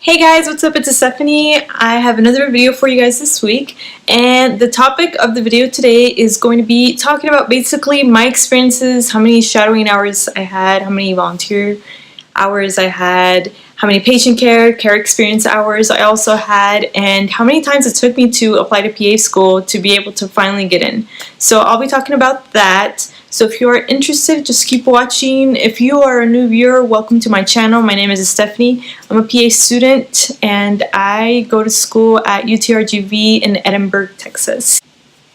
Hey guys, what's up? It's Estefany. I have another video for you guys this week, and the topic of the video today is going to be talking about basically my experiences, how many shadowing hours I had, how many volunteer hours I had, how many patient care experience hours I also had, and how many times it took me to apply to PA school to be able to finally get in. So I'll be talking about that. So if you are interested, just keep watching. If you are a new viewer, welcome to my channel. My name is Estefany. I'm a PA student and I go to school at UTRGV in Edinburgh, Texas.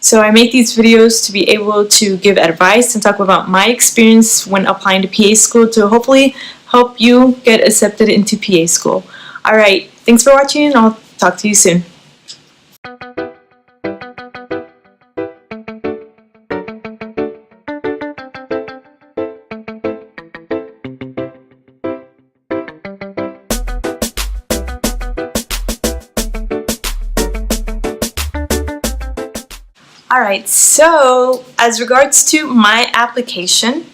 So I make these videos to be able to give advice and talk about my experience when applying to PA school to hopefully help you get accepted into PA school. Alright, thanks for watching and I'll talk to you soon. Alright, so as regards to my application,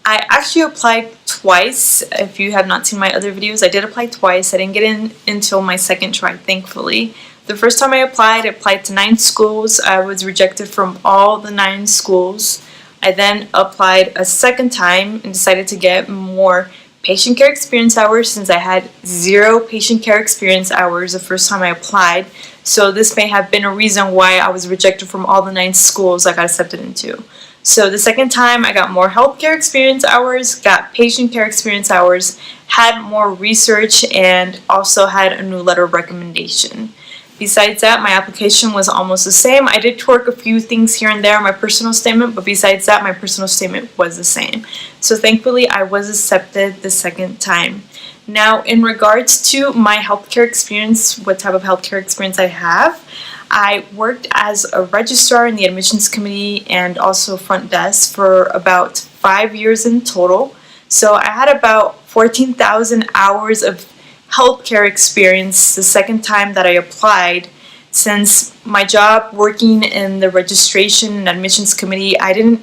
I actually applied twice. If you have not seen my other videos, I did apply twice. I didn't get in until my second try, thankfully. The first time I applied to 9 schools. I was rejected from all the 9 schools. I then applied a second time and decided to get more patient care experience hours since I had 0 patient care experience hours the first time I applied. So this may have been a reason why I was rejected from all the 9 schools I got accepted into. So the second time I got more healthcare experience hours, got patient care experience hours, had more research, and also had a new letter of recommendation. Besides that, my application was almost the same. I did twerk a few things here and there on my personal statement, but besides that, my personal statement was the same. So thankfully, I was accepted the second time. Now, in regards to my healthcare experience, what type of healthcare experience I have, I worked as a registrar in the admissions committee and also front desk for about 5 years in total. So I had about 14,000 hours of healthcare experience the second time that I applied. Since my job working in the registration and admissions committee, I didn't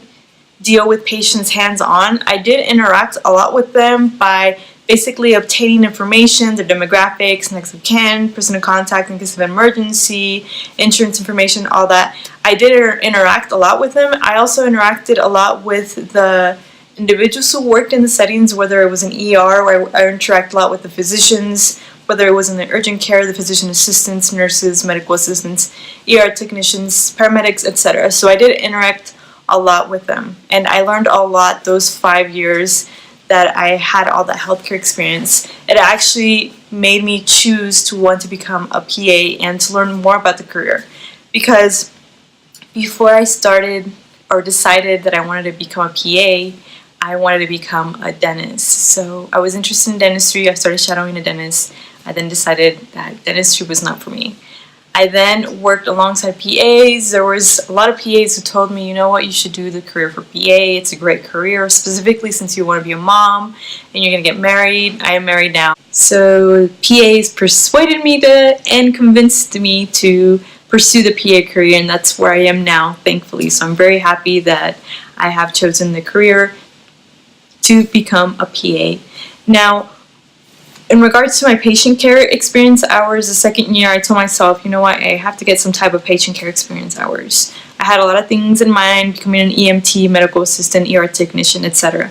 deal with patients hands-on. I did interact a lot with them by basically obtaining information, their demographics, next of kin, person of contact in case of emergency, insurance information, all that. I did interact a lot with them. I also interacted a lot with the individuals who worked in the settings, whether it was an ER, where I interact a lot with the physicians, whether it was in the urgent care, the physician assistants, nurses, medical assistants, ER technicians, paramedics, etc. So I did interact a lot with them, and I learned a lot those 5 years that I had all that healthcare experience. It actually made me choose to want to become a PA and to learn more about the career. Because before I started or decided that I wanted to become a PA, I wanted to become a dentist. So I was interested in dentistry. I started shadowing a dentist. I then decided that dentistry was not for me. I then worked alongside PAs. There was a lot of PAs who told me, you know what, you should do the career for PA. It's a great career, specifically since you want to be a mom and you're going to get married. I am married now. So PAs persuaded me and convinced me to pursue the PA career, and that's where I am now, thankfully. So I'm very happy that I have chosen the career to become a PA. Now, in regards to my patient care experience hours, the second year I told myself, you know what, I have to get some type of patient care experience hours. I had a lot of things in mind, becoming an EMT, medical assistant, ER technician, etc.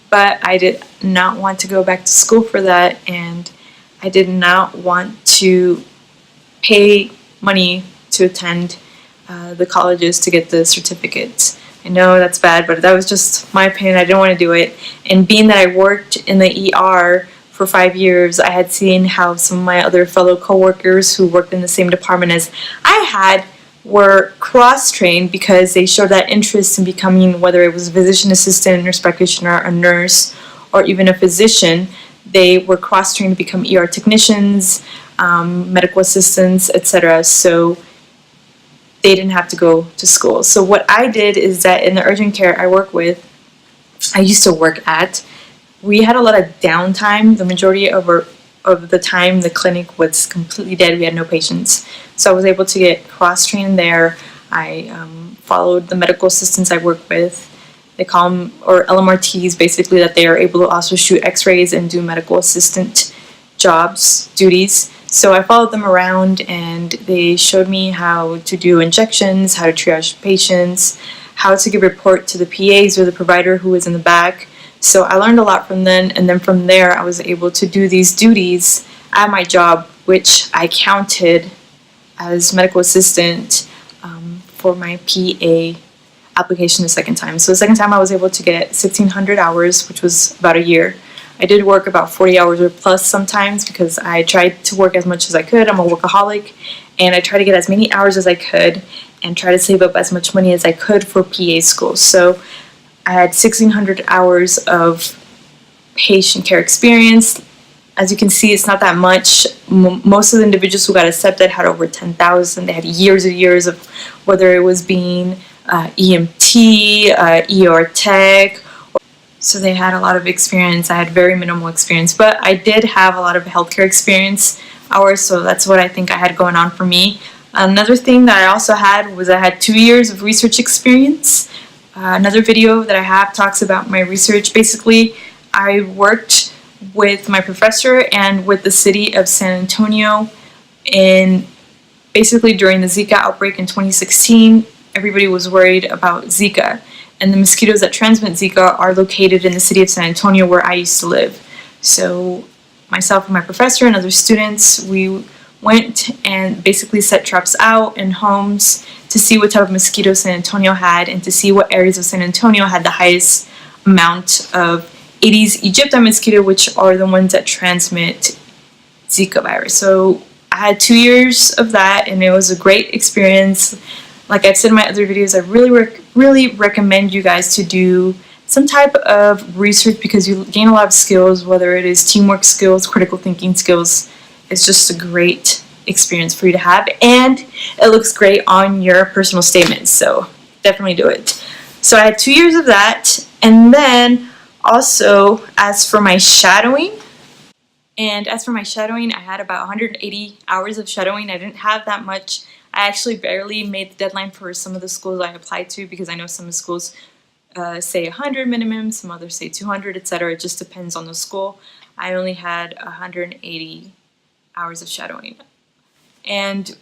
But I did not want to go back to school for that, and I did not want to pay money to attend the colleges to get the certificates. I know that's bad, but that was just my opinion. I didn't want to do it. And being that I worked in the ER for 5 years, I had seen how some of my other fellow coworkers who worked in the same department as I had were cross-trained because they showed that interest in becoming, whether it was a physician assistant, nurse practitioner, a nurse, or even a physician. They were cross-trained to become ER technicians, medical assistants, etc. So they didn't have to go to school. So what I did is that in the urgent care I used to work at, we had a lot of downtime. The majority of the time the clinic was completely dead. We had no patients. So I was able to get cross-trained there. I followed the medical assistants I work with. They call them, or LMRTs, basically, that they are able to also shoot x-rays and do medical assistant duties. So I followed them around and they showed me how to do injections, how to triage patients, how to give a report to the PAs or the provider who was in the back. So I learned a lot from them, and then from there I was able to do these duties at my job, which I counted as medical assistant for my PA application the second time. So the second time I was able to get 1,600 hours, which was about a year. I did work about 40 hours or plus sometimes because I tried to work as much as I could. I'm a workaholic, and I tried to get as many hours as I could and try to save up as much money as I could for PA school. So I had 1,600 hours of patient care experience. As you can see, it's not that much. Most of the individuals who got accepted had over 10,000. They had years and years of whether it was being EMT, ER tech. So they had a lot of experience. I had very minimal experience, but I did have a lot of healthcare experience hours, so that's what I think I had going on for me. Another thing that I also had was I had 2 years of research experience. Another video that I have talks about my research. Basically, I worked with my professor and with the city of San Antonio in basically during the Zika outbreak in 2016. Everybody was worried about Zika, and the mosquitoes that transmit Zika are located in the city of San Antonio where I used to live. So myself and my professor and other students, we went and basically set traps out in homes to see what type of mosquitoes San Antonio had and to see what areas of San Antonio had the highest amount of Aedes aegypti mosquito, which are the ones that transmit Zika virus. So I had 2 years of that, and it was a great experience. Like I've said in my other videos, I really recommend you guys to do some type of research because you gain a lot of skills, whether it is teamwork skills, critical thinking skills. It's just a great experience for you to have, and it looks great on your personal statements, so definitely do it. So I had 2 years of that, and then also as for my shadowing, I had about 180 hours of shadowing. I didn't have that much. I actually barely made the deadline for some of the schools I applied to because I know some schools say 100 minimum, some others say 200, etc. It just depends on the school. I only had 180 hours of shadowing. And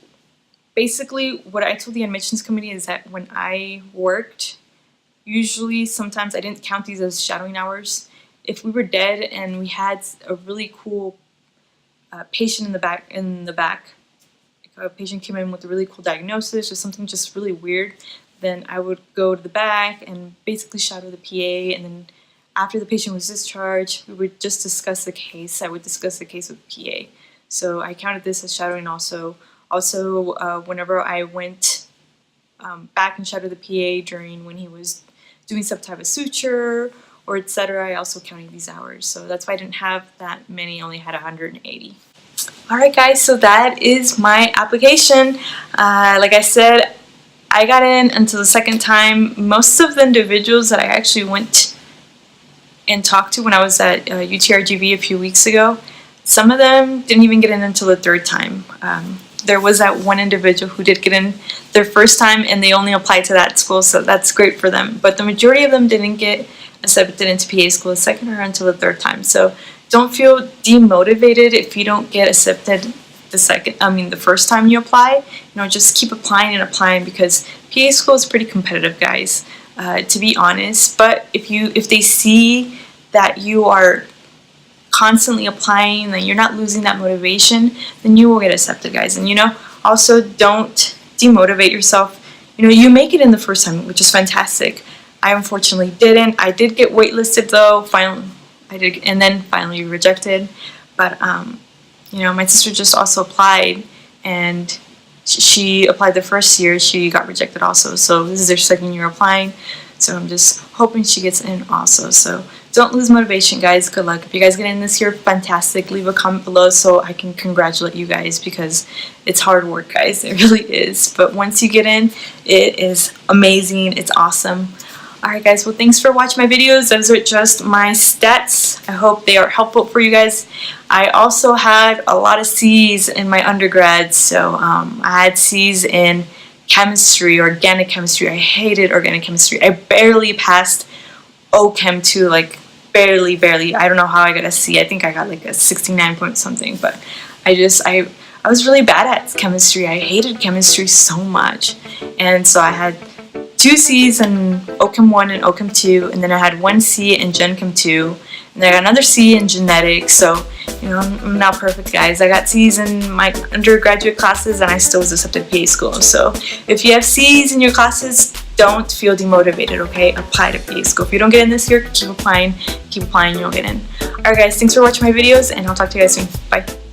basically what I told the admissions committee is that when I worked, usually sometimes I didn't count these as shadowing hours. If we were dead and we had a really cool patient in the back, if a patient came in with a really cool diagnosis or something just really weird, then I would go to the back and basically shadow the PA, and then after the patient was discharged, we would just discuss the case. I would discuss the case with the PA. So I counted this as shadowing also. Also, whenever I went back and shadowed the PA during when he was doing some type of suture or etc., I also counted these hours. So that's why I didn't have that many, I only had 180. Alright guys, so that is my application. Like I said, I got in until the second time. Most of the individuals that I actually went and talked to when I was at UTRGV a few weeks ago, some of them didn't even get in until the third time. There was that one individual who did get in their first time and they only applied to that school, so that's great for them. But the majority of them didn't get accepted into PA school the second or until the third time. So don't feel demotivated if you don't get accepted the first time you apply. Just keep applying and applying because PA school is pretty competitive, guys, to be honest. But if they see that you are constantly applying, that you're not losing that motivation, then you will get accepted, guys. And also don't demotivate yourself. You make it in the first time, which is fantastic. I unfortunately didn't. I did get waitlisted though. Finally, I did, and then finally rejected. But my sister just also applied, and she applied the first year. She got rejected also. So this is her second year applying. So I'm just hoping she gets in also. So don't lose motivation, guys. Good luck. If you guys get in this year, fantastic. Leave a comment below so I can congratulate you guys because it's hard work, guys. It really is. But once you get in, it is amazing. It's awesome. Alright guys, well thanks for watching my videos. Those are just my stats. I hope they are helpful for you guys. I also had a lot of C's in my undergrad. So I had C's in chemistry, organic chemistry. I hated organic chemistry. I barely passed OChem 2, like barely. I don't know how I got a C. I think I got like a 69 point something, but I was really bad at chemistry. I hated chemistry so much. And so I had 2 C's in OChem 1 and OChem 2, and then I had 1 C in Gen Chem 2, and then I got another C in genetics. So, you know, I'm not perfect, guys. I got C's in my undergraduate classes, and I still was accepted to PA school. So if you have C's in your classes, don't feel demotivated, okay? Apply to PA school. If you don't get in this year, keep applying, you'll get in. Alright guys, thanks for watching my videos, and I'll talk to you guys soon. Bye.